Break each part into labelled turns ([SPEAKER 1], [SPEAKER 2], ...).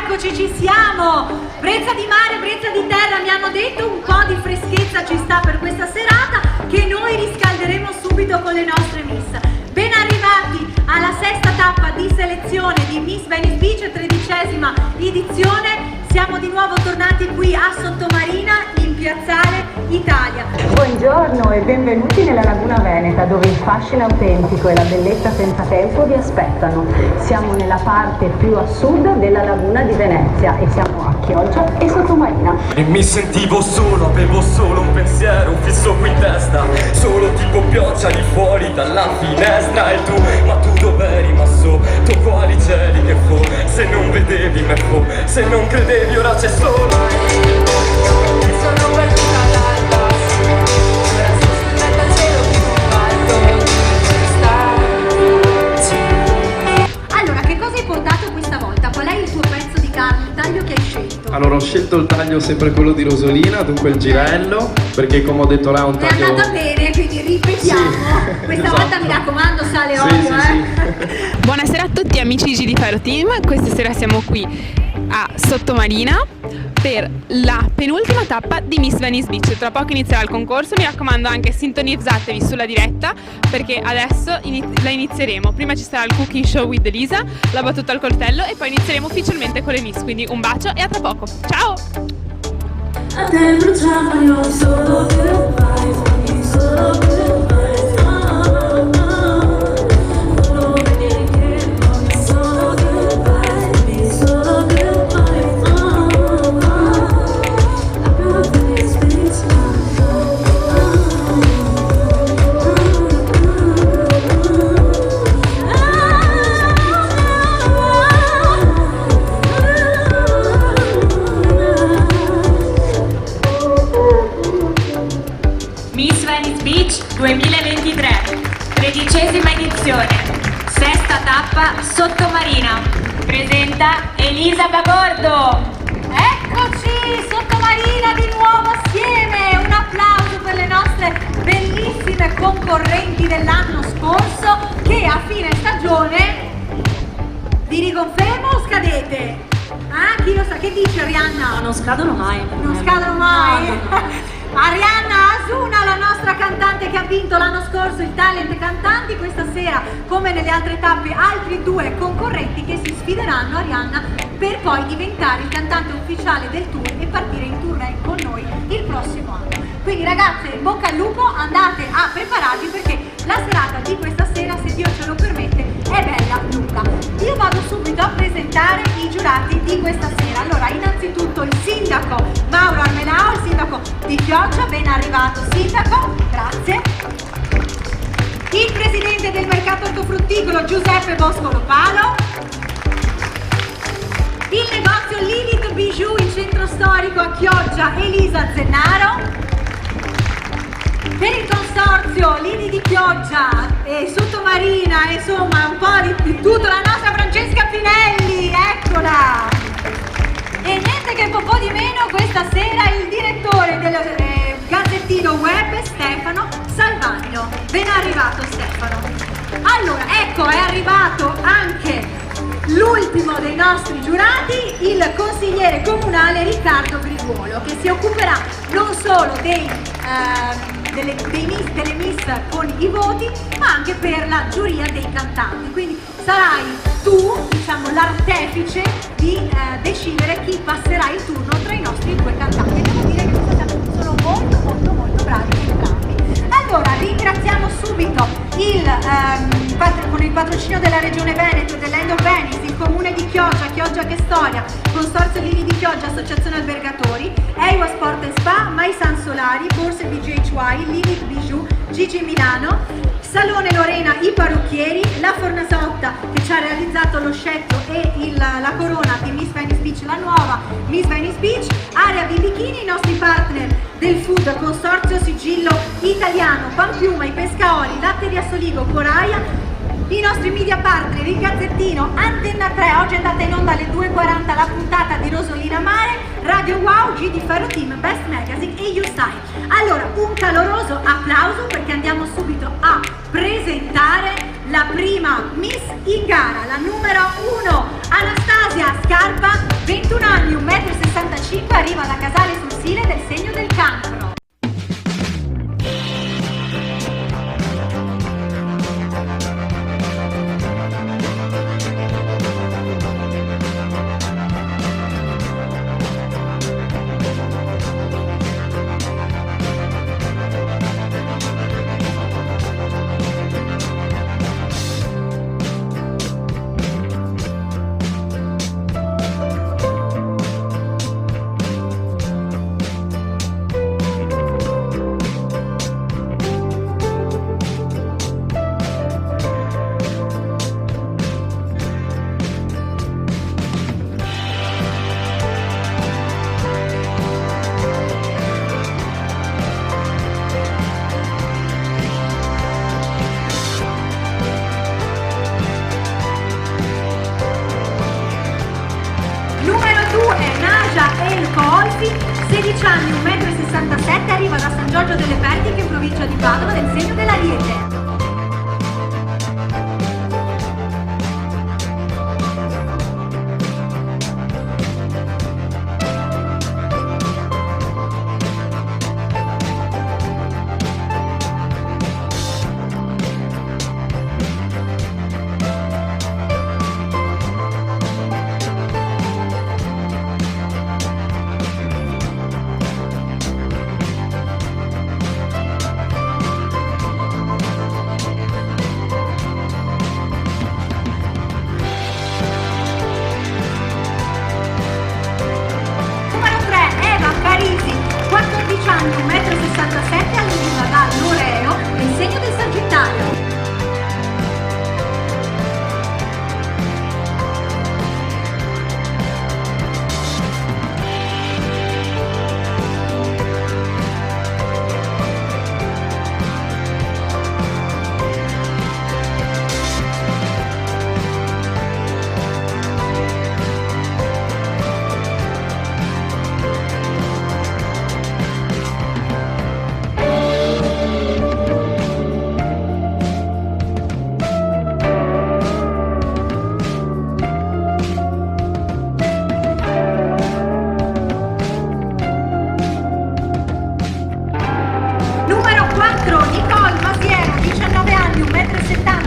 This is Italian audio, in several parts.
[SPEAKER 1] Eccoci, ci siamo! Brezza di mare, brezza di terra, mi hanno detto un po' di freschezza ci sta per questa serata che noi riscalderemo subito con le nostre miss. Ben arrivati alla sesta tappa di selezione di Miss Venice Beach, 13ª edizione. Siamo di nuovo tornati qui a Sottomarina in Piazzale Italia.
[SPEAKER 2] Buongiorno e benvenuti nella Laguna Veneta, dove il fascino autentico e la bellezza senza tempo vi aspettano. Siamo nella parte più a sud della Laguna di Venezia e siamo a Chioggia e Sottomarina.
[SPEAKER 3] E mi sentivo solo, avevo solo un pensiero fisso qui in testa, solo tipo pioggia di fuori dalla finestra. E tu, ma tu dov'eri, ma sotto quali cieli che fu? Se non vedevi me fu, se non credevi ora c'è solo. Sono perduta all'alba, ora sto sul cielo più alto.
[SPEAKER 1] Allora, che cosa hai portato questa volta? Qual è il tuo pezzo di carne, il taglio che hai scelto?
[SPEAKER 4] Allora, ho scelto il taglio sempre quello di Rosolina, dunque il girello, perché come ho detto là è un taglio...
[SPEAKER 1] È andata bene, quindi ripetiamo.
[SPEAKER 4] Sì,
[SPEAKER 1] Questa
[SPEAKER 4] esatto.
[SPEAKER 1] volta mi raccomando, sale
[SPEAKER 4] Sì,
[SPEAKER 1] olio,
[SPEAKER 4] sì.
[SPEAKER 5] Buonasera a tutti amici di Faro Team, questa sera siamo qui a Sottomarina per la penultima tappa di Miss Venice Beach. Tra poco inizierà il concorso, mi raccomando anche sintonizzatevi sulla diretta perché adesso la inizieremo. Prima ci sarà il cooking show with Elisa, la battuta al coltello e poi inizieremo ufficialmente con le Miss, quindi un bacio e a tra poco. Ciao!
[SPEAKER 6] A te bruciavano solo goodbye, solo goodbye.
[SPEAKER 7] Miss Venice Beach 2023, 13ª edizione, sesta tappa Sottomarina, presenta Elisa Bagordo.
[SPEAKER 1] Eccoci, Sottomarina di nuovo assieme. Un applauso per le nostre bellissime concorrenti dell'anno scorso che a fine stagione vi riconfermo o scadete? Ah, chi lo sa? Che dice Arianna?
[SPEAKER 7] Non scadono mai.
[SPEAKER 1] Non scadono mai. Arianna Asuna, la nostra cantante che ha vinto l'anno scorso il Talent Cantanti, questa sera come nelle altre tappe altri due concorrenti che si sfideranno, Arianna, per poi diventare il cantante ufficiale del tour e partire in tournée con noi il prossimo anno. Quindi ragazze, in bocca al lupo, andate a prepararvi perché la serata di questa sera, se Dio ce lo permette, è bella lunga. Io vado subito a presentare i giurati di questa sera. Allora, innanzitutto il sindaco Mauro Armenao, il sindaco di Chioggia, ben arrivato sindaco, grazie. Il presidente del mercato ortofrutticolo Giuseppe Boscolo Palo. Il negozio Lilith Bijou in centro storico a Chioggia, Elisa Zennaro. Per il consorzio Lini di Chioggia e Sottomarina, insomma un po' di tutto, la nostra Francesca Pinelli, eccola! E niente che un po' di meno, questa sera il direttore del Gazzettino Web, Stefano Salvagno. Ben arrivato Stefano. Allora, ecco, è arrivato anche l'ultimo dei nostri giurati, il consigliere comunale Riccardo Griguolo, che si occuperà non solo delle miss con i voti, ma anche per la giuria dei cantanti. Quindi sarai tu, diciamo, l'artefice di decidere chi passerà il turno tra i nostri due cantanti. Devo dire che sono molto bravi entrambi. Allora, ringraziamo subito con il patrocinio della Regione Veneto e dell'End of Venice, il Comune di Chioggia, Chioggia che Storia, Consorzio Lini di Chioggia, Associazione Albergatori, Eiwa Sport & Spa, Mai San Solari, Borse BJHY, Lilith Bijou, Gigi Milano, Salone Lorena, i parrucchieri, la Fornasotta che ci ha realizzato lo scettro e la corona di Miss Venice Beach, la nuova Miss Venice Beach, Area di Bikini, i nostri partner del food, Consorzio Sigillo Italiano, Panpiuma, i Pescaoli, Latte di Assoligo, Coraia, i nostri media partner, il Gazzettino, Antenna 3, oggi è andata in onda alle 2:40 la puntata di Rosolina Mare, Radio Wow, G di Faro Team, Best Magazine e YouStyle. Allora, un caloroso applauso perché andiamo subito a presentare la prima Miss in gara, la numero 1, Anastasia Scarpa, 21 anni, 1,65 m, arriva da Casale sul Sile del segno del Cancro. Colfi, 16 anni, 1,67 m, arriva da San Giorgio delle Pertiche in provincia di Padova del segno dell'Ariete. Anni, 1,67 m, all'Univa da Loreo, nel segno del Sagittario.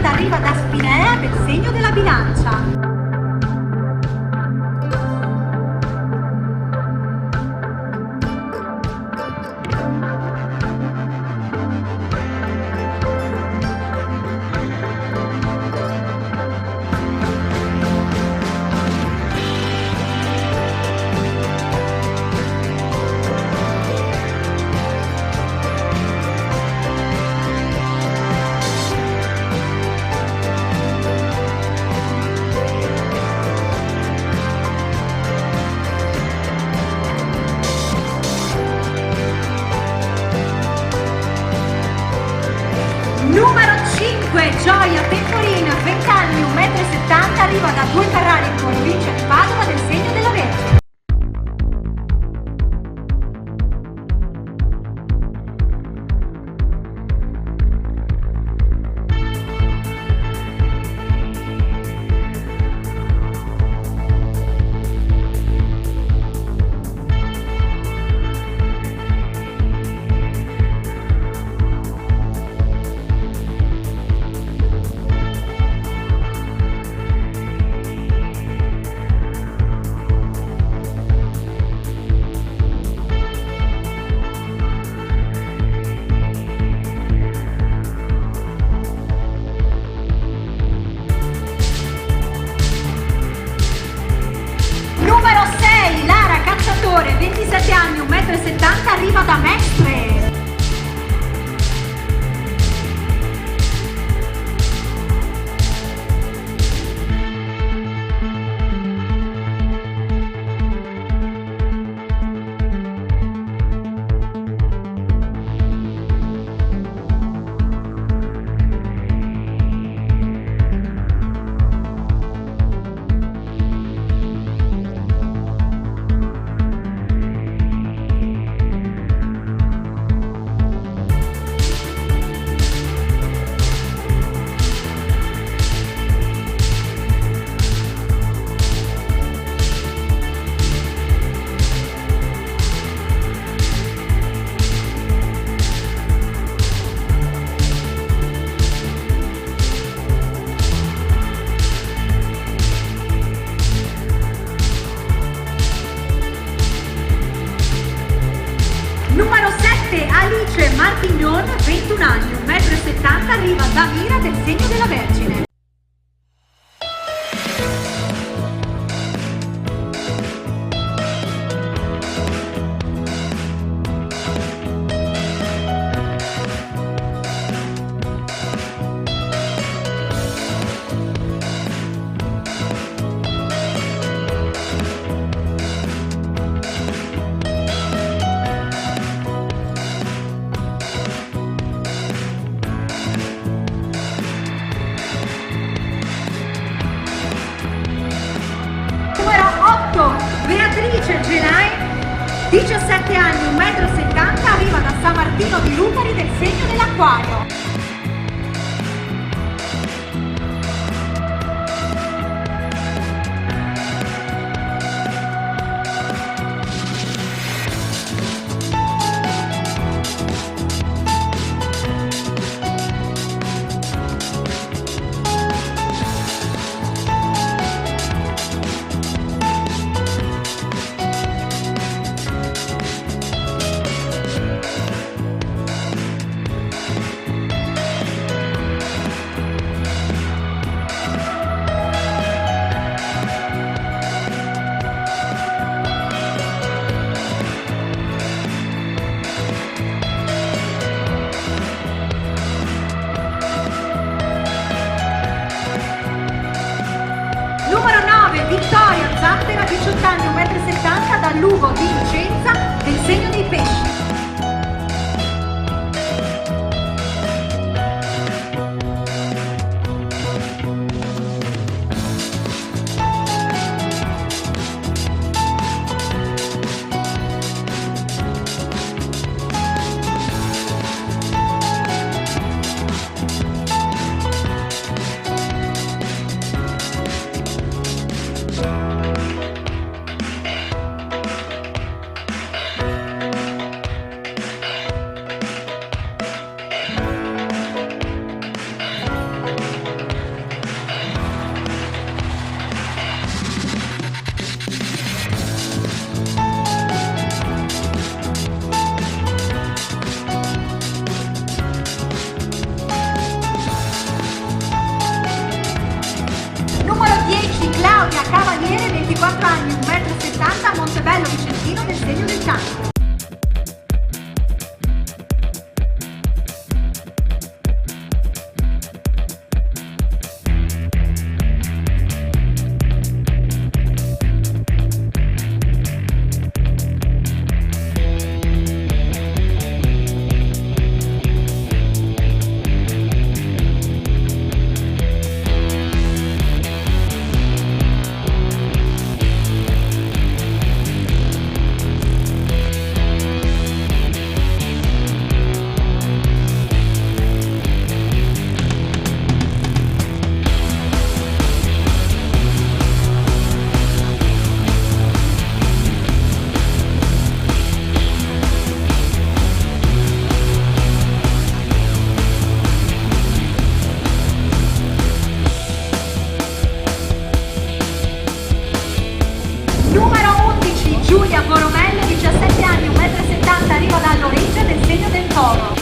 [SPEAKER 1] Arriva da Spinea del segno della Bilancia. Numero 5, Gioia Temporina, 20 anni, 1,70 m, arriva da Due Carrari in provincia di Padova del segno della Vergine. Numero 6, Lara Cacciatore, 27 anni, 1,70 m, arriva da Mestre. Damira del Segno della Vergine. Beatrice Genai, 17 anni, 1,70 m, arriva da San Martino di Lupari del Segno dell'Acquario. Numero 9, Vittoria Zattera, 18 anni, 1,70 m, da Lugo di Vicenza, del Segno dei Pesci. Claudia Cavaliere, 24 anni, 1,70 m, Montebello Vicentino del Segno del Cancro. Numero 11, Giulia Boromello, 17 anni, 1,70 m, arriva da Loreggia del Segno del Toro.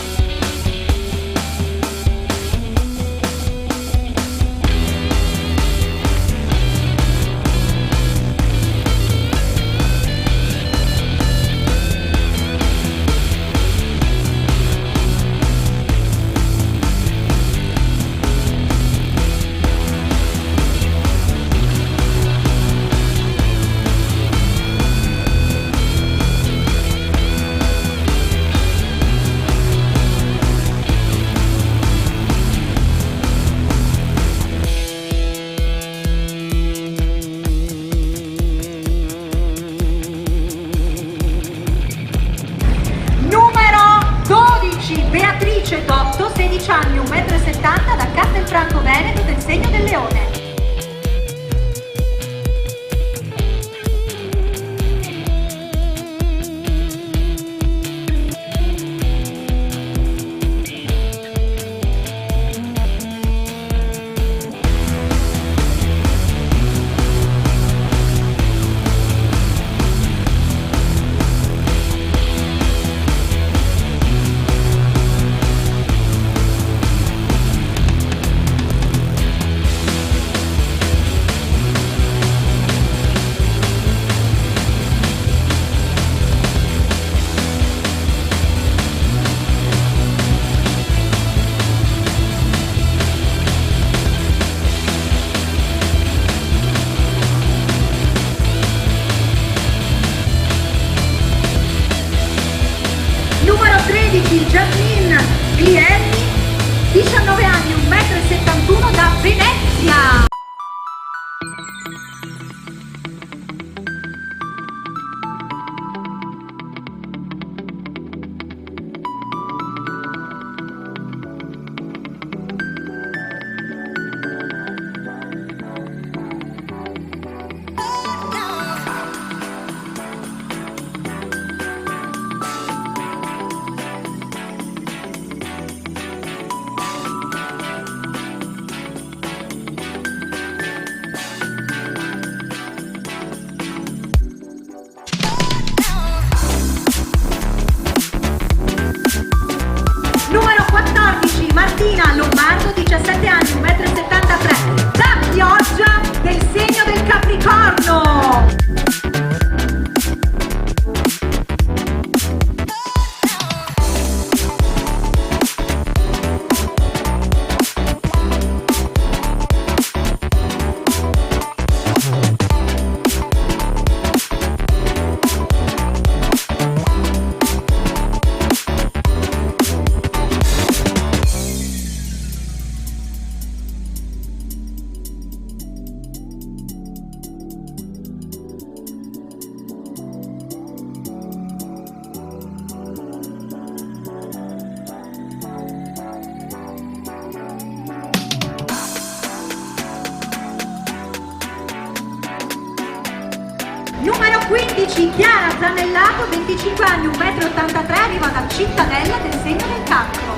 [SPEAKER 1] Numero 15, Chiara Zanellato, 25 anni, 1,83 m, arriva da Cittadella del Segno del Cancro.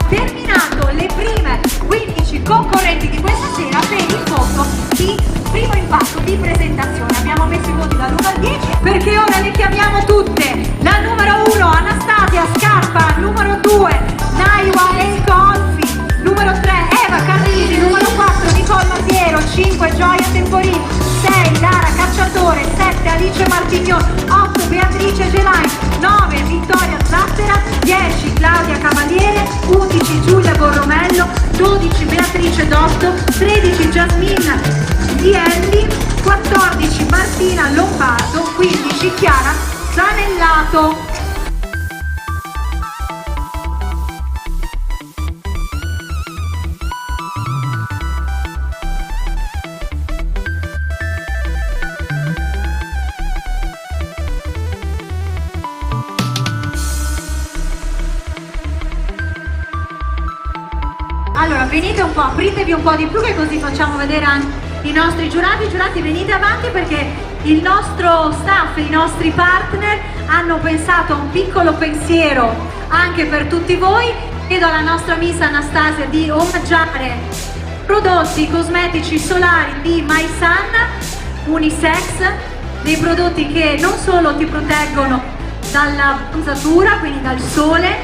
[SPEAKER 1] Terminato le prime 15 concorrenti di questa sera per il voto di primo impatto di presentazione. Abbiamo messo i voti dall'1 al 10 perché ora le chiamiamo tutte. La numero 1 Anastasia Scarpa, numero 2 Naiwa El Confi, numero 3 Eva Carlini, numero 4 Nicole Masiero, 5 Gioia Temporini, 6 Lara Cacciatore, 7 Alice Martignon, 8 Beatrice Gelai, 9 Vittoria Zattera, 10 Claudia Cavaliere, 11 Giulia Borromello, 12 Beatrice Dotto, 13 Jasmine Lielli, 14 Martina Lombardo, 15 Chiara Zanellato. Allora, venite un po', apritevi un po' di più che così facciamo vedere anche i nostri giurati. Giurati, venite avanti perché il nostro staff, i nostri partner hanno pensato a un piccolo pensiero anche per tutti voi. Chiedo alla nostra Miss Anastasia di omaggiare prodotti cosmetici solari di MySun unisex, dei prodotti che non solo ti proteggono dalla bronzatura, quindi dal sole,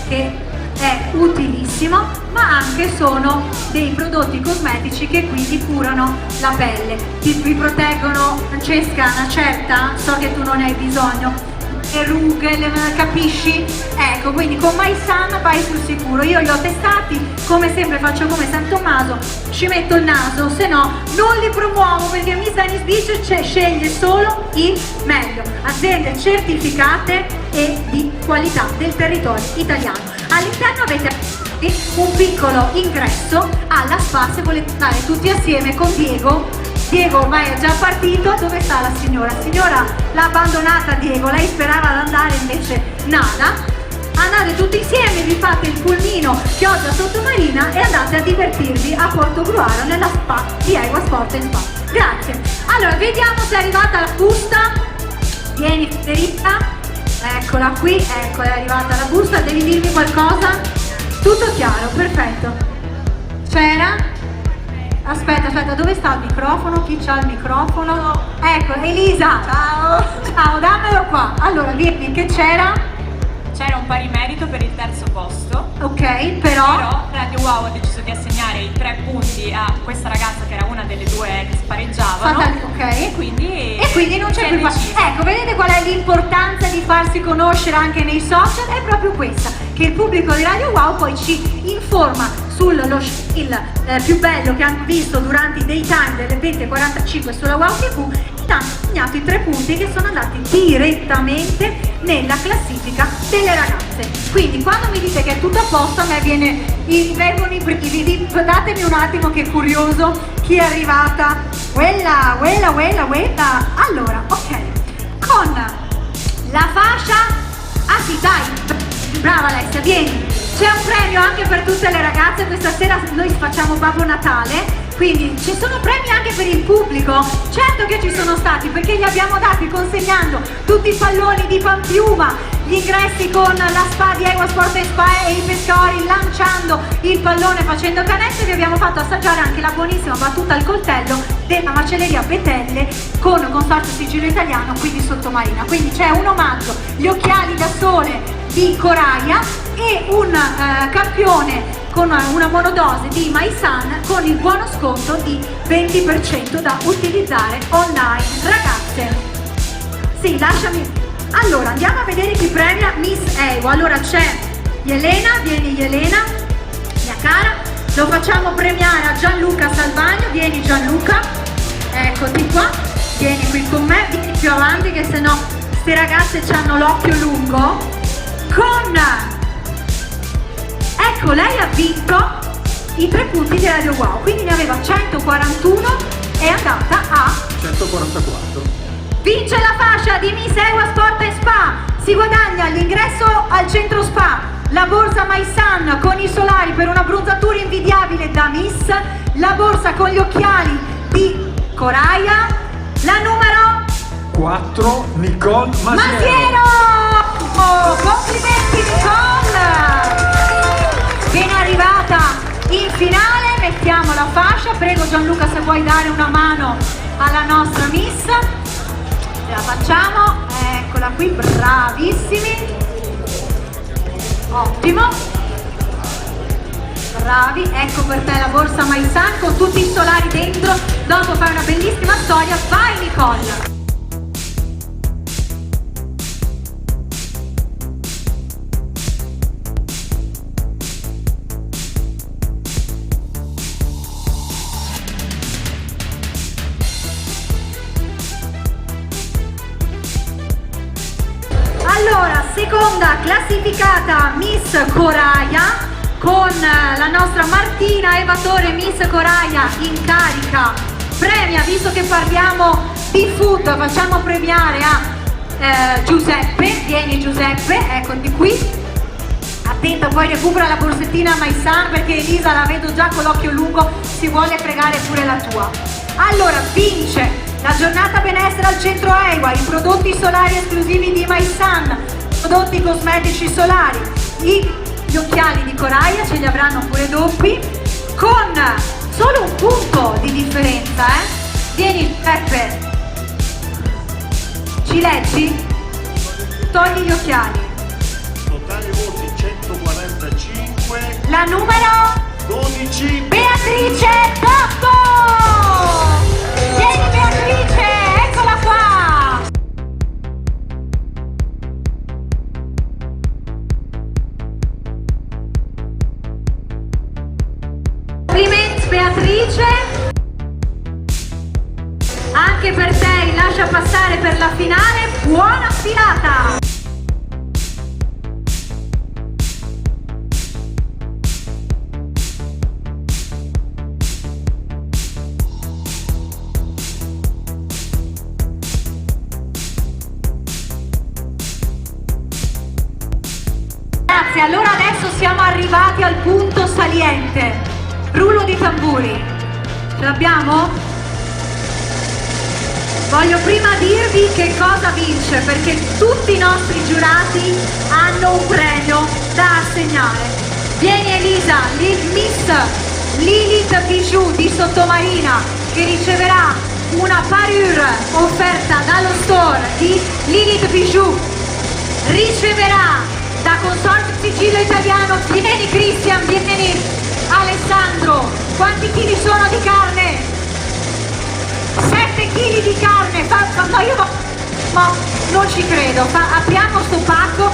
[SPEAKER 1] che è utilissimo, ma anche sono dei prodotti cosmetici che quindi curano la pelle, vi proteggono. Francesca, una certa, so che tu non hai bisogno, le rughe, capisci? Ecco, quindi con MySun vai sul sicuro. Io li ho testati, come sempre faccio come San Tommaso, ci metto il naso, se no non li promuovo perché Miss Venice Beach sceglie solo il meglio, aziende certificate e di qualità del territorio italiano. All'interno avete un piccolo ingresso alla spa se volete andare tutti assieme con Diego. Diego ormai è già partito. Dove sta la signora? La signora l'ha abbandonata Diego, lei sperava ad andare, invece nada. Andate tutti insieme, vi fate il pulmino Chioggia Sottomarina e andate a divertirvi a Portogruaro nella spa di Equa Sport & Spa. Grazie. Allora, vediamo se è arrivata la busta. Vieni Federica, eccola qui, ecco, è arrivata la busta. Devi dirmi qualcosa? Tutto chiaro, perfetto. C'era? Aspetta, dove sta il microfono? Chi c'ha il microfono? Ecco, Elisa! Ciao! Ciao, dammelo qua. Allora, dimmi che c'era?
[SPEAKER 7] C'era un pari merito per il terzo posto.
[SPEAKER 1] Ok, però
[SPEAKER 7] Radio Wow ha deciso di assegnare i 3 punti a questa ragazza che era una delle due che spareggiavano.
[SPEAKER 1] ok.
[SPEAKER 7] E quindi
[SPEAKER 1] non c'è
[SPEAKER 7] si è
[SPEAKER 1] più
[SPEAKER 7] deciso.
[SPEAKER 1] Ecco, vedete qual è l'importanza di farsi conoscere anche nei social? È proprio questa, che il pubblico di Radio Wow poi ci informa sullo il più bello che hanno visto durante i daytime delle 20:45 sulla Wow TV, e hanno segnato i 3 punti che sono andati direttamente nella classifica delle ragazze. Quindi quando mi dite che è tutto a posto, a me vengono i brividi. Datemi un attimo che curioso chi è arrivata. Quella. Allora, ok, con la fascia, sì dai, brava Alessia, vieni. C'è un premio anche per tutte le ragazze, questa sera noi facciamo Babbo Natale, quindi ci sono premi anche per il pubblico. Certo che ci sono stati, perché li abbiamo dati consegnando tutti i palloni di Pampiuma, gli ingressi con la spa di Equa Sport & Spa e i pescori, lanciando il pallone, facendo canestro. Vi abbiamo fatto assaggiare anche la buonissima battuta al coltello della macelleria Betelle con Consorzio Sigillo Italiano qui di Sottomarina. Quindi c'è un omaggio, gli occhiali da sole di Coraia e un campione con una monodose di MySun con il buono sconto di 20% da utilizzare online. Ragazze, sì, lasciami. Allora, andiamo a vedere chi premia Miss Equa. Allora c'è Elena, vieni Elena, mia cara, lo facciamo premiare a Gianluca Salvagno. Vieni Gianluca, eccoti qua, vieni qui con me, vieni più avanti che sennò queste ragazze hanno l'occhio lungo. Ecco, lei ha vinto i 3 punti di Radio Wow, quindi ne aveva 141 e è andata a
[SPEAKER 4] 144.
[SPEAKER 1] vince la fascia di Miss Ewa Sport & Spa, si guadagna l'ingresso al centro spa, la borsa My Sun con i solari per una bronzatura invidiabile da Miss, la borsa con gli occhiali di Coraia, la numero
[SPEAKER 8] 4 Nicole
[SPEAKER 1] Masiero! Oh, complimenti Nicole! Viene arrivata in finale, mettiamo la fascia, prego Gianluca se vuoi dare una mano alla nostra Miss. La facciamo, eccola qui, bravissimi, ottimo, bravi, ecco per te la borsa My Sun con tutti i solari dentro, dopo fai una bellissima storia, vai Nicole! Allora, seconda classificata Miss Coraia con la nostra Martina Evatore. Miss Coraia in carica premia, visto che parliamo di food, facciamo premiare a Giuseppe. Vieni Giuseppe, eccoti qui, attenta, poi recupera la borsettina My Sun perché Elisa la vedo già con l'occhio lungo, si vuole fregare pure la tua. Allora, vince la giornata benessere al centro Ewa, i prodotti solari esclusivi di My Sun, prodotti cosmetici solari, gli occhiali di Coraia ce li avranno pure doppi, con solo un punto di differenza, Vieni Peppe, ci leggi? Togli gli occhiali.
[SPEAKER 8] Totale voti 145.
[SPEAKER 1] La numero
[SPEAKER 8] 12
[SPEAKER 1] Beatrice Tocco! Vieni Beatrice, eccola qua! Complimenti Beatrice! Anche per te il lascia passare per la finale, buona sfilata! Grazie, allora adesso siamo arrivati al punto saliente. Rullo di tamburi. Ce l'abbiamo? Voglio prima dirvi che cosa vince, perché tutti i nostri giurati hanno un premio da assegnare. Vieni Elisa, Miss Lilith Bijou di Sottomarina, che riceverà una parure offerta dallo store di Lilith Bijou. Riceverà da Consorzio Sigillo Italiano, vieni Cristian, vieni Alessandro, quanti chili sono di carne? 7 kg di carne, no, non ci credo, apriamo sto pacco,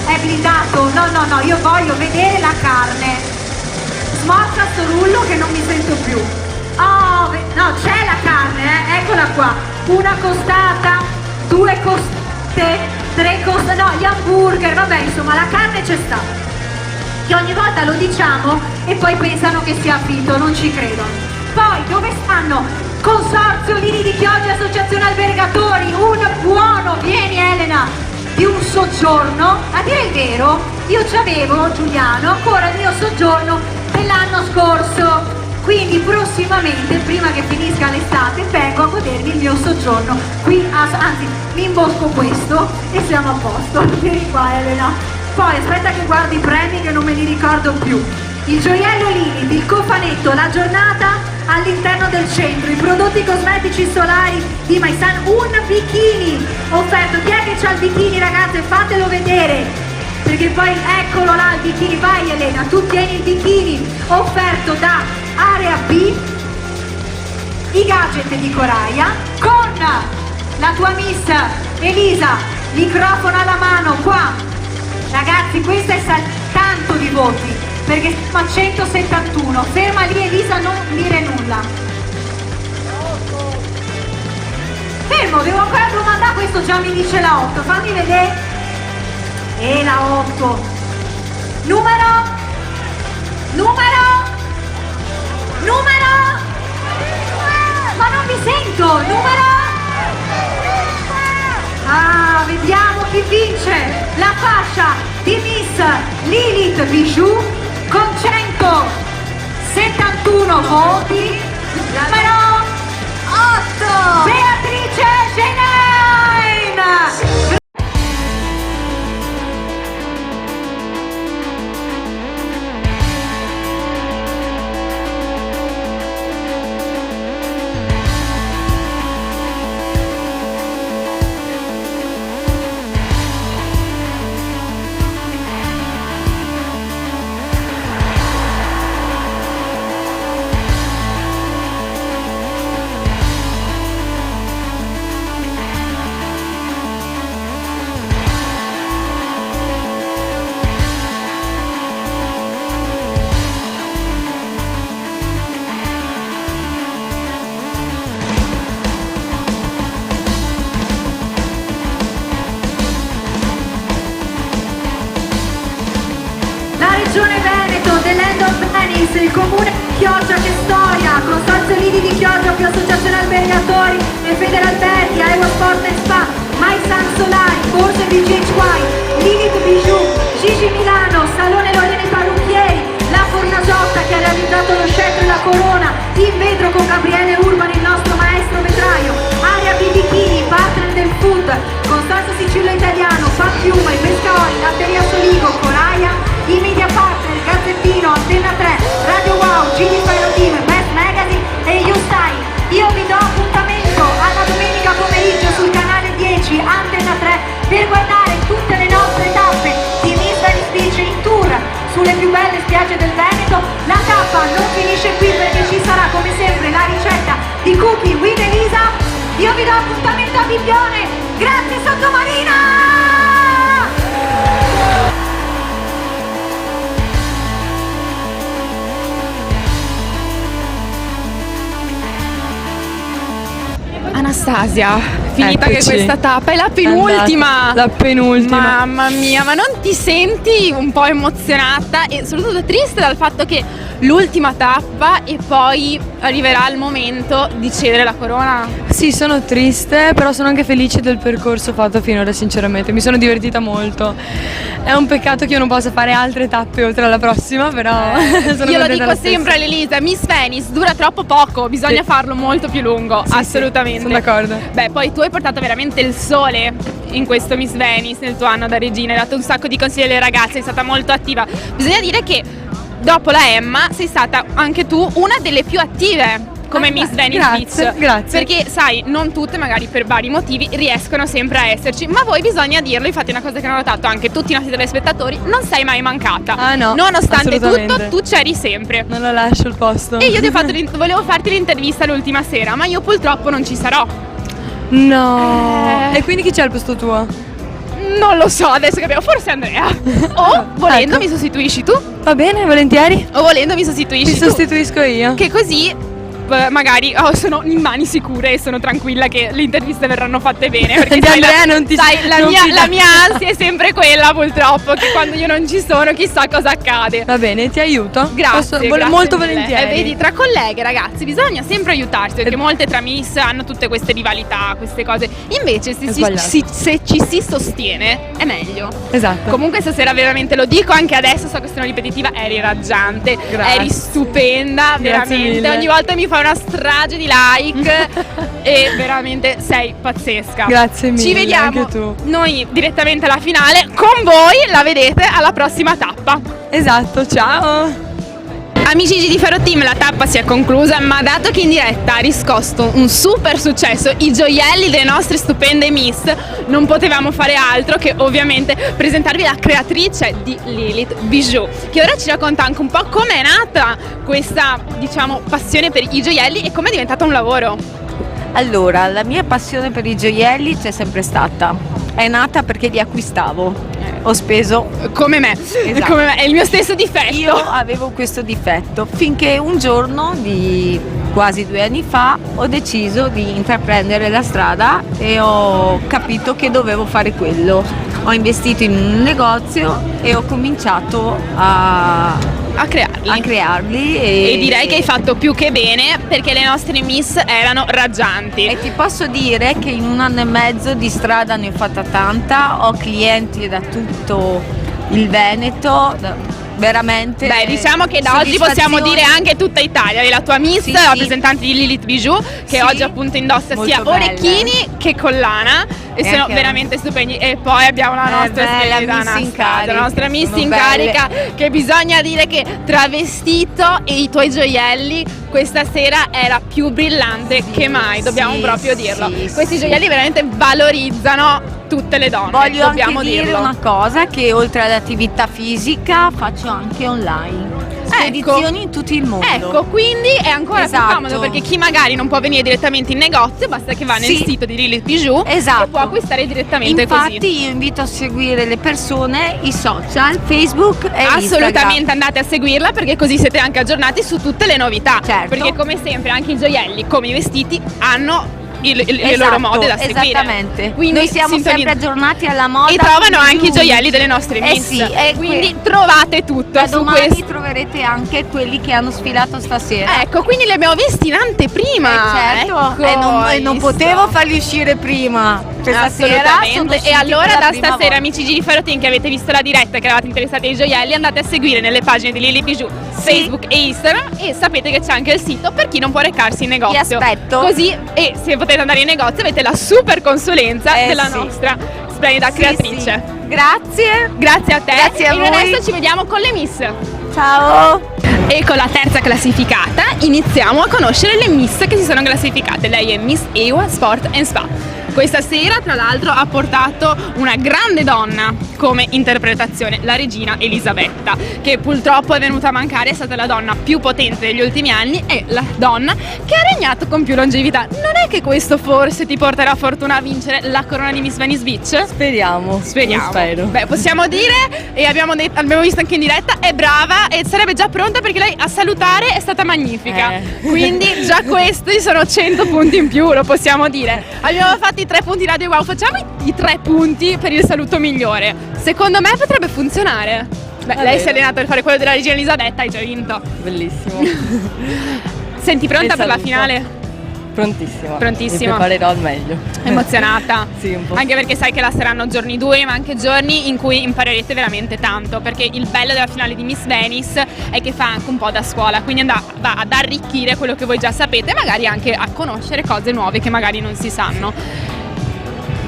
[SPEAKER 1] è blindato, no, io voglio vedere la carne, smorza sto rullo che non mi sento più, no, c'è la carne, eccola qua, una costata, 2 costate, 3 costate, no, gli hamburger, vabbè, insomma, la carne c'è stata, che ogni volta lo diciamo e poi pensano che sia finto, non ci credono. Poi, dove stanno? Consorzio Lini di Chioggia, Associazione Albergatori, un buono, vieni Elena, di un soggiorno, a dire il vero, io c'avevo, Giuliano, ancora il mio soggiorno dell'anno scorso, quindi prossimamente, prima che finisca l'estate, vengo a godermi il mio soggiorno qui, anzi, mi imbosco questo e siamo a posto. Vieni qua Elena. Poi aspetta che guardi i premi che non me li ricordo più. Il gioiello Lini, il cofanetto, la giornata all'interno del centro, i prodotti cosmetici solari di My Sun, un bikini offerto. Chi è che c'ha il bikini, ragazze? Fatelo vedere, perché poi eccolo là il bikini. Vai Elena, tu tieni il bikini offerto da Area B, i gadget di Coraia, con la tua Miss Elisa, microfono alla mano qua. Ragazzi, questo è tanto di voti, perché siamo a 171. Ferma lì Elisa, non dire nulla. Fermo, devo ancora domandare, questo già mi dice la 8, fammi vedere. E la 8. Numero? Ma non vi sento, numero? Ah, vediamo chi vince la fascia di Miss Lilith Bijou con 171 voti. Numero 8, Beatrice Genain. Regione Veneto, dell'End of Venice, il comune di Chioggia, che storia, Consorzio Lidi di Chioggia più Associazione Albergatori e Federalberghi, Evo Sport and Spa, My Sun Solari, Borse BGHY, Lilith Bijou, Gigi Milano, Salone Lorena Parrucchieri, La Fornasotta che ha realizzato lo scettro e la corona, in vetro con Gabriele Urban, il nostro maestro vetraio, Aria Bibichini, partner del food, Constanza Sicilio Italiano, Fat Piuma, i Pescaori, Latteria Soligo, Coraia, i media partner, Gazzettino, Antenna 3, Radio Wow, Gigi Fire Team, Best Magazine e You Style. Io vi do appuntamento alla domenica pomeriggio sul canale 10, Antenna 3, per guardare tutte le nostre tappe di Miss Venice Beach in tour sulle più belle spiagge del Veneto. La tappa non finisce qui perché ci sarà come sempre la ricetta di Cookie with Elisa. Io vi do appuntamento a Bibbione. Grazie Sottomarina!
[SPEAKER 5] Anastasia, finita
[SPEAKER 9] Eccoci.
[SPEAKER 5] che questa tappa è la penultima.
[SPEAKER 9] La penultima.
[SPEAKER 5] Mamma mia, ma non ti senti un po' emozionata e soprattutto triste dal fatto che l'ultima tappa e poi arriverà il momento di cedere la corona?
[SPEAKER 9] Sì, sono triste, però sono anche felice del percorso fatto finora, sinceramente. Mi sono divertita molto. È un peccato che io non possa fare altre tappe oltre alla prossima, però sono
[SPEAKER 5] Io lo
[SPEAKER 9] contenta
[SPEAKER 5] dico
[SPEAKER 9] lo
[SPEAKER 5] sempre
[SPEAKER 9] stesso.
[SPEAKER 5] all'Elisa, Miss Venice dura troppo poco, bisogna
[SPEAKER 9] Sì.
[SPEAKER 5] farlo molto più lungo,
[SPEAKER 9] Sì,
[SPEAKER 5] assolutamente.
[SPEAKER 9] sì, sono d'accordo.
[SPEAKER 5] Beh, poi tu hai portato veramente il sole in questo Miss Venice, nel tuo anno da regina, hai dato un sacco di consigli alle ragazze, sei stata molto attiva. Bisogna dire che dopo la Emma sei stata anche tu una delle più attive come Miss Venice
[SPEAKER 9] grazie,
[SPEAKER 5] Beach.
[SPEAKER 9] grazie.
[SPEAKER 5] Perché sai, non tutte magari per vari motivi riescono sempre a esserci, ma voi bisogna dirlo, infatti è una cosa che hanno notato anche tutti i nostri telespettatori, non sei mai mancata.
[SPEAKER 9] Ah no,
[SPEAKER 5] Nonostante tutto,
[SPEAKER 9] assolutamente.
[SPEAKER 5] tu c'eri sempre.
[SPEAKER 9] Non la lascio il posto.
[SPEAKER 5] E io ti ho fatto volevo farti l'intervista l'ultima sera, ma io purtroppo non ci sarò.
[SPEAKER 9] No. E quindi chi c'è al posto tuo?
[SPEAKER 5] Non lo so, adesso capiamo, forse Andrea. O volendo
[SPEAKER 9] Ecco.
[SPEAKER 5] mi sostituisci tu,
[SPEAKER 9] Va bene, volentieri.
[SPEAKER 5] o volendo mi sostituisci
[SPEAKER 9] Ti
[SPEAKER 5] tu.
[SPEAKER 9] sostituisco io.
[SPEAKER 5] Che così magari sono in mani sicure e sono tranquilla che le interviste verranno fatte bene. Perché
[SPEAKER 9] Di
[SPEAKER 5] sai,
[SPEAKER 9] Andrea non ti
[SPEAKER 5] sai, la
[SPEAKER 9] non
[SPEAKER 5] mia
[SPEAKER 9] fidarti.
[SPEAKER 5] ansia è sempre quella, purtroppo, che quando io non ci sono chissà cosa accade.
[SPEAKER 9] Va bene, ti aiuto?
[SPEAKER 5] Grazie,
[SPEAKER 9] Molto
[SPEAKER 5] grazie mille.
[SPEAKER 9] volentieri.
[SPEAKER 5] Vedi, tra colleghe, ragazzi, bisogna sempre aiutarsi, perché molte tra miss hanno tutte queste rivalità, queste cose. Invece,
[SPEAKER 9] È sbagliato.
[SPEAKER 5] se ci si sostiene, è meglio.
[SPEAKER 9] Esatto.
[SPEAKER 5] Comunque stasera veramente lo dico, anche adesso so che sono ripetitiva, eri raggiante,
[SPEAKER 9] Grazie.
[SPEAKER 5] eri stupenda,
[SPEAKER 9] Grazie
[SPEAKER 5] veramente.
[SPEAKER 9] mille.
[SPEAKER 5] Ogni volta mi fai una strage di like e veramente sei pazzesca.
[SPEAKER 9] Grazie mille,
[SPEAKER 5] Ci vediamo
[SPEAKER 9] anche tu.
[SPEAKER 5] noi direttamente alla finale, con voi la vedete alla prossima tappa.
[SPEAKER 9] Esatto, ciao.
[SPEAKER 5] Amici di Ferro Team, la tappa si è conclusa, ma dato che in diretta ha riscosso un super successo, i gioielli delle nostre stupende Miss, non potevamo fare altro che ovviamente presentarvi la creatrice di Lilith Bijou, che ora ci racconta anche un po' come è nata questa, diciamo, passione per i gioielli e come è diventata un lavoro.
[SPEAKER 10] Allora, la mia passione per i gioielli c'è sempre stata. È nata perché li acquistavo. ho speso.
[SPEAKER 5] Come me,
[SPEAKER 10] Esatto.
[SPEAKER 5] come me, è il mio stesso difetto.
[SPEAKER 10] Io avevo questo difetto finché un giorno di quasi 2 anni fa ho deciso di intraprendere la strada e ho capito che dovevo fare quello. Ho investito in un negozio e ho cominciato a crearli
[SPEAKER 5] E direi che hai fatto più che bene, perché le nostre miss erano raggianti.
[SPEAKER 10] E ti posso dire che in 1 anno e mezzo di strada ne ho fatta tanta, ho clienti da tutto il Veneto, veramente.
[SPEAKER 5] Beh, diciamo che da oggi possiamo dire anche tutta Italia, la tua miss,
[SPEAKER 10] Sì,
[SPEAKER 5] rappresentante di Lilith Bijou, che
[SPEAKER 10] Sì,
[SPEAKER 5] oggi appunto indossa
[SPEAKER 10] molto
[SPEAKER 5] sia
[SPEAKER 10] belle.
[SPEAKER 5] orecchini che collana e
[SPEAKER 10] E
[SPEAKER 5] sono
[SPEAKER 10] anche-
[SPEAKER 5] veramente stupendi. E poi abbiamo la nostra
[SPEAKER 10] beh, la
[SPEAKER 5] splendida
[SPEAKER 10] miss in
[SPEAKER 5] Anastasia,
[SPEAKER 10] carica,
[SPEAKER 5] la nostra miss
[SPEAKER 10] sono
[SPEAKER 5] in
[SPEAKER 10] belle.
[SPEAKER 5] carica, che bisogna dire che tra vestito e i tuoi gioielli questa sera era più brillante che mai, dobbiamo
[SPEAKER 10] sì,
[SPEAKER 5] proprio dirlo.
[SPEAKER 10] sì,
[SPEAKER 5] Questi
[SPEAKER 10] sì.
[SPEAKER 5] gioielli veramente valorizzano tutte le donne,
[SPEAKER 10] Voglio
[SPEAKER 5] dobbiamo
[SPEAKER 10] anche dire
[SPEAKER 5] dirlo.
[SPEAKER 10] una cosa, che oltre all'attività fisica faccio anche online. Spedizioni in tutto il mondo.
[SPEAKER 5] Ecco, quindi è ancora
[SPEAKER 10] Esatto.
[SPEAKER 5] più comodo, perché chi magari non può venire direttamente in negozio, basta che va nel
[SPEAKER 10] Sì.
[SPEAKER 5] sito di Lilith Bijou
[SPEAKER 10] Esatto.
[SPEAKER 5] e può acquistare direttamente
[SPEAKER 10] Infatti
[SPEAKER 5] così.
[SPEAKER 10] io invito a seguire le persone, i social, Facebook e
[SPEAKER 5] Assolutamente
[SPEAKER 10] Instagram.
[SPEAKER 5] andate a seguirla, perché così siete anche aggiornati su tutte le novità.
[SPEAKER 10] Certo.
[SPEAKER 5] Perché come sempre anche i gioielli, come i vestiti, hanno le
[SPEAKER 10] Esatto,
[SPEAKER 5] loro mode da seguire.
[SPEAKER 10] Esattamente.
[SPEAKER 5] Quindi
[SPEAKER 10] noi siamo sempre aggiornati alla moda.
[SPEAKER 5] e trovano
[SPEAKER 10] quindi
[SPEAKER 5] anche i gioielli delle nostre miss.
[SPEAKER 10] sì, e
[SPEAKER 5] quindi trovate tutto
[SPEAKER 10] da
[SPEAKER 5] su
[SPEAKER 10] domani
[SPEAKER 5] questo.
[SPEAKER 10] troverete anche quelli che hanno sfilato stasera.
[SPEAKER 5] Ecco, quindi li abbiamo visti in anteprima.
[SPEAKER 10] Certo,
[SPEAKER 5] Ecco,
[SPEAKER 10] e non
[SPEAKER 5] hai
[SPEAKER 10] potevo
[SPEAKER 5] visto?
[SPEAKER 10] farli uscire prima. Questa sera sono
[SPEAKER 5] Assolutamente. E
[SPEAKER 10] usciti
[SPEAKER 5] allora
[SPEAKER 10] per la
[SPEAKER 5] da
[SPEAKER 10] prima
[SPEAKER 5] stasera,
[SPEAKER 10] volta.
[SPEAKER 5] amici Giri Ferrotin, che avete visto la diretta e che eravate interessati ai gioielli, andate a seguire nelle pagine di Lilith Bijou, Facebook e Instagram, e sapete che c'è anche il sito per chi non può recarsi in negozio.
[SPEAKER 10] Vi aspetto.
[SPEAKER 5] Così, e se potete andare in negozio, avete la super consulenza della
[SPEAKER 10] sì.
[SPEAKER 5] nostra splendida creatrice.
[SPEAKER 10] Sì. Grazie.
[SPEAKER 5] Grazie a te.
[SPEAKER 10] Grazie a
[SPEAKER 5] e
[SPEAKER 10] voi.
[SPEAKER 5] adesso ci vediamo con le miss.
[SPEAKER 10] Ciao.
[SPEAKER 5] E con la terza classificata iniziamo a conoscere le miss che si sono classificate. Lei è Miss EWA Sport and Spa. Questa sera, tra l'altro, ha portato una grande donna come interpretazione, la regina Elisabetta, che purtroppo è venuta a mancare, è stata la donna più potente degli ultimi anni e la donna che ha regnato con più longevità. Non è che questo forse ti porterà fortuna a vincere la corona di Miss Venice Beach?
[SPEAKER 9] Speriamo.
[SPEAKER 5] Speriamo.
[SPEAKER 9] Spero.
[SPEAKER 5] Beh, possiamo dire, e abbiamo visto anche in diretta, è brava e sarebbe già pronta, perché lei a salutare è stata magnifica. Quindi già questi sono 100 punti in più, lo possiamo dire. Abbiamo fatto i 3 punti Radio Wow, facciamo i 3 punti per il saluto migliore. Secondo me potrebbe funzionare. Beh, lei si è allenata per fare quello della regina Elisabetta, hai già vinto.
[SPEAKER 9] Bellissimo.
[SPEAKER 5] Senti, pronta
[SPEAKER 9] E
[SPEAKER 5] per la
[SPEAKER 9] saluto.
[SPEAKER 5] finale?
[SPEAKER 9] Prontissima.
[SPEAKER 5] Prontissima.
[SPEAKER 9] Mi preparerò al meglio.
[SPEAKER 5] Emozionata?
[SPEAKER 9] Sì, un po'.
[SPEAKER 5] Anche perché sai che là saranno giorni duri, ma anche giorni in cui imparerete veramente tanto, perché il bello della finale di Miss Venice è che fa anche un po' da scuola, quindi va ad arricchire quello che voi già sapete, magari anche a conoscere cose nuove che magari non si sanno.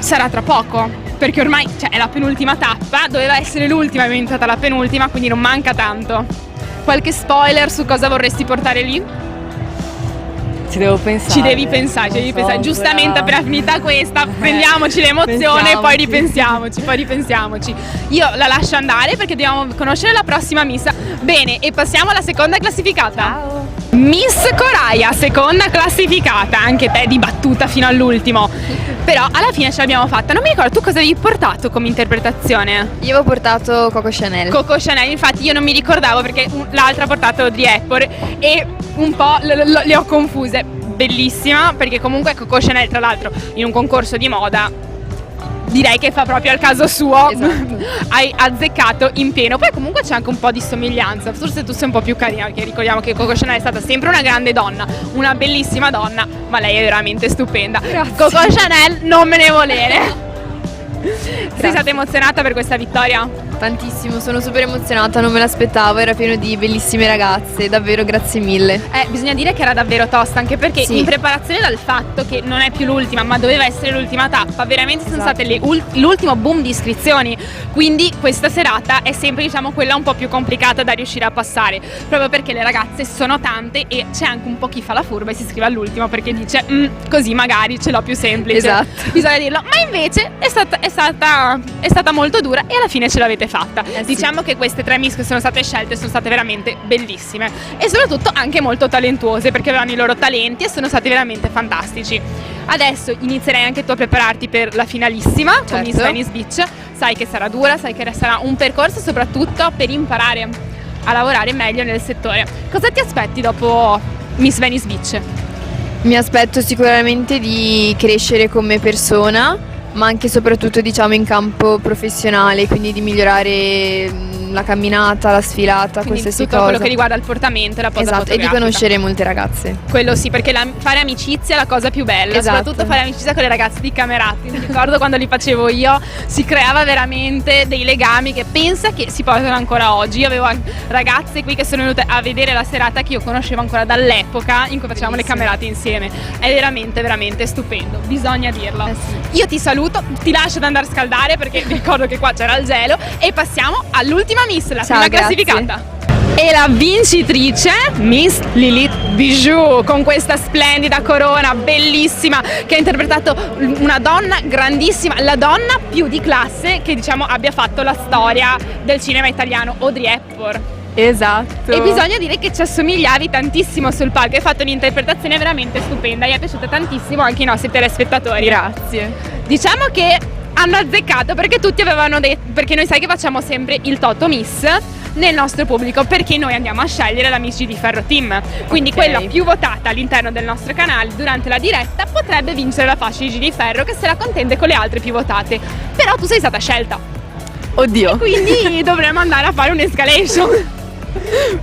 [SPEAKER 5] Sarà tra poco, perché ormai è la penultima tappa, doveva essere l'ultima, è diventata la penultima, quindi non manca tanto. Qualche spoiler su cosa vorresti portare lì?
[SPEAKER 9] Ci devo pensare.
[SPEAKER 5] Ci devi pensare, ci
[SPEAKER 9] Non
[SPEAKER 5] devi
[SPEAKER 9] so
[SPEAKER 5] pensare. Giustamente
[SPEAKER 9] ancora.
[SPEAKER 5] appena finita questa, prendiamoci l'emozione e poi
[SPEAKER 9] Pensiamoci.
[SPEAKER 5] ripensiamoci. Io la lascio andare perché dobbiamo conoscere la prossima miss. Bene, e passiamo alla seconda classificata.
[SPEAKER 9] Ciao.
[SPEAKER 5] Miss Coraia, seconda classificata, anche te dibattuta fino all'ultimo. Però alla fine ce l'abbiamo fatta. Non mi ricordo, tu cosa avevi portato come interpretazione?
[SPEAKER 11] Io avevo portato Coco Chanel.
[SPEAKER 5] Coco Chanel, infatti io non mi ricordavo perché l'altra ha portato Audrey Hepburn e un po' le ho confuse. Bellissima, perché comunque Coco Chanel, tra l'altro, in un concorso di moda, direi che fa proprio al caso suo.
[SPEAKER 11] Esatto.
[SPEAKER 5] Hai azzeccato in pieno. Poi comunque c'è anche un po' di somiglianza. Forse tu sei un po' più carina, perché ricordiamo che Coco Chanel è stata sempre una grande donna, una bellissima donna, ma lei è veramente stupenda.
[SPEAKER 11] Grazie.
[SPEAKER 5] Coco Chanel, non me ne volere. Sei stata emozionata per questa vittoria?
[SPEAKER 11] Tantissimo, sono super emozionata, non me l'aspettavo, era pieno di bellissime ragazze, davvero grazie mille.
[SPEAKER 5] Bisogna dire che era davvero tosta, anche perché
[SPEAKER 11] Sì.
[SPEAKER 5] in preparazione dal fatto che non è più l'ultima, ma doveva essere l'ultima tappa, veramente sono
[SPEAKER 11] Esatto.
[SPEAKER 5] state l'ultimo boom di iscrizioni, quindi questa serata è sempre, diciamo, quella un po' più complicata da riuscire a passare, proprio perché le ragazze sono tante e c'è anche un po' chi fa la furba e si iscrive all'ultimo perché dice così magari ce l'ho più semplice.
[SPEAKER 11] Esatto.
[SPEAKER 5] Bisogna dirlo, ma invece è stata molto dura e alla fine ce l'avete fatta.
[SPEAKER 11] sì.
[SPEAKER 5] Diciamo che queste 3 miss che sono state scelte sono state veramente bellissime e soprattutto anche molto talentuose, perché avevano i loro talenti e sono stati veramente fantastici. Adesso inizierai anche tu a prepararti per la finalissima con Miss
[SPEAKER 11] Certo.
[SPEAKER 5] Venice Beach. sai che sarà dura, sai che sarà un percorso soprattutto per imparare a lavorare meglio nel settore. Cosa ti aspetti dopo Miss Venice Beach?
[SPEAKER 11] Mi aspetto sicuramente di crescere come persona, ma anche e soprattutto diciamo in campo professionale, quindi di migliorare la camminata, la sfilata,
[SPEAKER 5] Quindi
[SPEAKER 11] qualsiasi
[SPEAKER 5] tutto
[SPEAKER 11] cosa.
[SPEAKER 5] quello che riguarda il portamento e la posa
[SPEAKER 11] Esatto, e di
[SPEAKER 5] fotografica.
[SPEAKER 11] conoscere molte ragazze.
[SPEAKER 5] Quello sì, perché fare amicizia è la cosa più bella,
[SPEAKER 11] Esatto.
[SPEAKER 5] soprattutto fare amicizia con le ragazze di Camerati. Mi ricordo quando li facevo io, si creava veramente dei legami che pensa che si portano ancora oggi. Io avevo ragazze qui che sono venute a vedere la serata che io conoscevo ancora dall'epoca in cui facevamo le Camerate insieme. È veramente, veramente stupendo, bisogna dirlo.
[SPEAKER 11] Sì.
[SPEAKER 5] Io ti saluto, ti lascio ad andare a scaldare perché mi ricordo che qua c'era il gelo e passiamo all'ultima Miss, la
[SPEAKER 11] Ciao,
[SPEAKER 5] prima
[SPEAKER 11] grazie.
[SPEAKER 5] classificata. E la vincitrice, Miss Lilith Bijou, con questa splendida corona bellissima che ha interpretato una donna grandissima, la donna più di classe che diciamo abbia fatto la storia del cinema italiano, Audrey Hepburn.
[SPEAKER 11] Esatto.
[SPEAKER 5] E bisogna dire che ci assomigliavi tantissimo sul palco, hai fatto un'interpretazione veramente stupenda, gli è piaciuta tantissimo anche ai nostri telespettatori.
[SPEAKER 11] Grazie.
[SPEAKER 5] Diciamo che hanno azzeccato perché tutti avevano detto, perché noi sai che facciamo sempre il Toto Miss nel nostro pubblico, perché noi andiamo a scegliere la Miss G di Ferro Team, quindi
[SPEAKER 11] Ok.
[SPEAKER 5] quella più votata all'interno del nostro canale durante la diretta potrebbe vincere la fascia di G di Ferro che se la contende con le altre più votate, però tu sei stata scelta,
[SPEAKER 11] Oddio.
[SPEAKER 5] quindi dovremmo andare a fare un'escalation.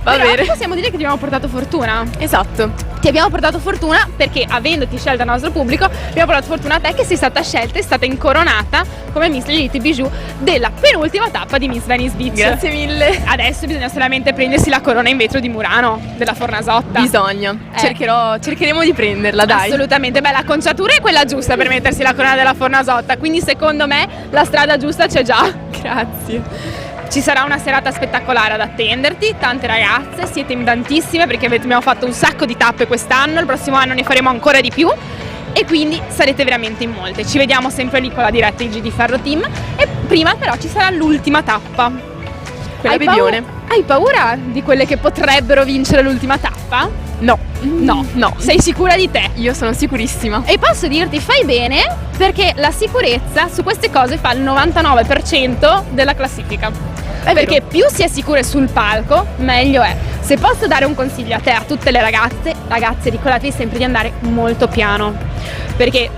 [SPEAKER 11] Va
[SPEAKER 5] Però
[SPEAKER 11] bene.
[SPEAKER 5] possiamo dire che ti abbiamo portato fortuna.
[SPEAKER 11] Esatto.
[SPEAKER 5] Ti abbiamo portato fortuna perché avendoti scelta il nostro pubblico abbiamo portato fortuna a te che sei stata scelta e stata incoronata come Miss Lilith Bijou della penultima tappa di Miss Venice Beach.
[SPEAKER 11] Grazie mille.
[SPEAKER 5] Adesso bisogna solamente prendersi la corona in vetro di Murano della Fornasotta.
[SPEAKER 11] Bisogna. Cercheremo di prenderla, dai.
[SPEAKER 5] Assolutamente, beh, l'acconciatura è quella giusta per mettersi la corona della Fornasotta, quindi secondo me la strada giusta c'è già.
[SPEAKER 11] Grazie.
[SPEAKER 5] Ci sarà una serata spettacolare ad attenderti, tante ragazze, siete in tantissime perché abbiamo fatto un sacco di tappe quest'anno, il prossimo anno ne faremo ancora di più e quindi sarete veramente in molte. Ci vediamo sempre lì con la diretta di G di Ferro Team e prima però ci sarà l'ultima tappa.
[SPEAKER 11] Quella bebbione.
[SPEAKER 5] Hai paura di quelle che potrebbero vincere l'ultima tappa?
[SPEAKER 11] No.
[SPEAKER 5] No. Sei sicura di te?
[SPEAKER 11] Io sono sicurissima.
[SPEAKER 5] E posso dirti, fai bene perché la sicurezza su queste cose fa il 99% della classifica. Perché più si è sicure sul palco, meglio è. Se posso dare un consiglio a te, a tutte le ragazze, ricordatevi sempre di andare molto piano. Perché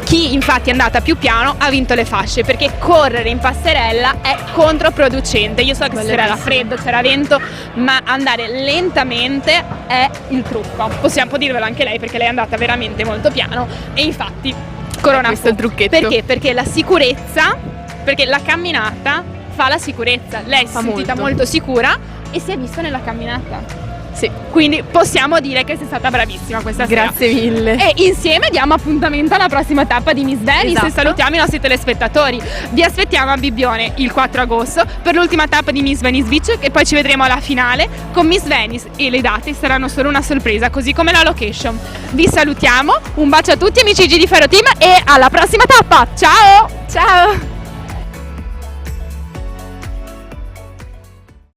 [SPEAKER 5] chi infatti è andata più piano ha vinto le fasce, perché correre in passerella è controproducente. Io so che c'era freddo, c'era vento, ma andare lentamente è il trucco. Possiamo dirvelo anche lei perché lei è andata veramente molto piano e infatti corona
[SPEAKER 11] Questo è il
[SPEAKER 5] fu.
[SPEAKER 11] trucchetto.
[SPEAKER 5] Perché? Perché la sicurezza, perché la camminata fa la sicurezza. Lei si è sentita molto sicura e si è vista nella camminata.
[SPEAKER 11] Sì.
[SPEAKER 5] Quindi possiamo dire che sei stata bravissima questa sera.
[SPEAKER 11] Grazie mille.
[SPEAKER 5] E insieme diamo appuntamento alla prossima tappa di Miss Venice e
[SPEAKER 11] Esatto.
[SPEAKER 5] salutiamo i nostri telespettatori. Vi aspettiamo a Bibbione il 4 agosto per l'ultima tappa di Miss Venice Beach e poi ci vedremo alla finale con Miss Venice e le date saranno solo una sorpresa, così come la location. Vi salutiamo, un bacio a tutti amici G di Ferro Team e alla prossima tappa. Ciao!
[SPEAKER 11] Ciao.